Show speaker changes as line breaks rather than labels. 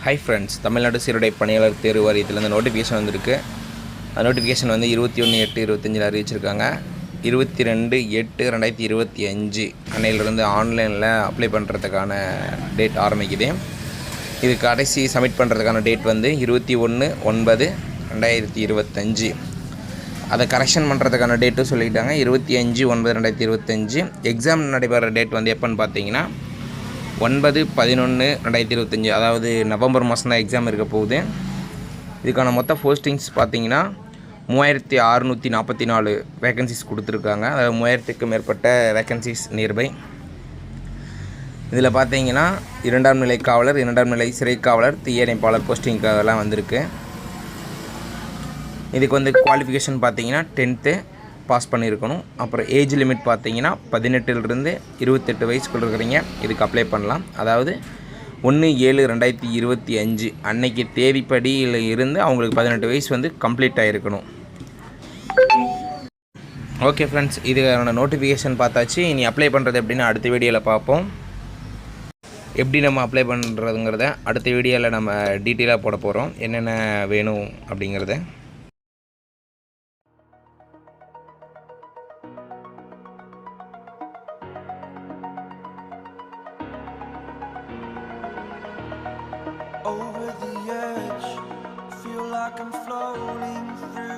Hi friends, Tamil Nadu சீருடை பணியாளர் தேர்வு வாரியத்திலேருந்து நோட்டிஃபிகேஷன் வந்திருக்கு. அந்த நோட்டிஃபிகேஷன் வந்து 21/8/25 அறிவிச்சிருக்காங்க. 22/8/2025 அன்னையிலிருந்து ஆன்லைனில் அப்ளை பண்ணுறதுக்கான டேட் ஆரம்பிக்குது. இது கடைசி சப்மிட் பண்ணுறதுக்கான டேட் வந்து 21/9/2025. அதை கரெக்ஷன் பண்ணுறதுக்கான டேட்டும் சொல்லிக்கிட்டாங்க. 25/9/2025. எக்ஸாம் நடைபெற டேட் வந்து எப்போன்னு பார்த்தீங்கன்னா 9/11/2025, அதாவது நவம்பர் மாதம் தான் எக்ஸாம் இருக்க போகுது. இதுக்கான மொத்த போஸ்டிங்ஸ் பார்த்தீங்கன்னா 3644 வேக்கன்சிஸ் கொடுத்துருக்காங்க. அதாவது 3000க்கு மேற்பட்ட வேக்கன்சிஸ் நியர்பை. இதில் பார்த்தீங்கன்னா 2ஆம் நிலை காவலர், 2ஆம் நிலை சிறை காவலர், தீயணைப்பாளர் போஸ்டிங்காகலாம் வந்திருக்கு. இதுக்கு வந்து குவாலிஃபிகேஷன் பார்த்தீங்கன்னா 10th பாஸ் பண்ணியிருக்கணும். அப்புறம் ஏஜ் லிமிட் பார்த்தீங்கன்னா 18லிருந்து 28 வயசுக்குள்ள இருக்கிறீங்க இதுக்கு அப்ளை பண்ணலாம். அதாவது 1/7/2025 அன்னைக்கு தேதிப்படியில் இருந்து அவங்களுக்கு 18 வயசு வந்து கம்ப்ளீட் ஆகிருக்கணும். ஓகே ஃப்ரெண்ட்ஸ், இதுக்கான நோட்டிஃபிகேஷன் பார்த்தாச்சு. இனி அப்ளை பண்ணுறது எப்படின்னு அடுத்த வீடியோவில் பார்ப்போம். எப்படி நம்ம அப்ளை பண்ணுறதுங்கிறத அடுத்த வீடியோவில் நம்ம டீட்டெயிலாக போட போகிறோம், என்னென்ன வேணும் அப்படிங்கிறத.
Over the edge, feel like I'm floating through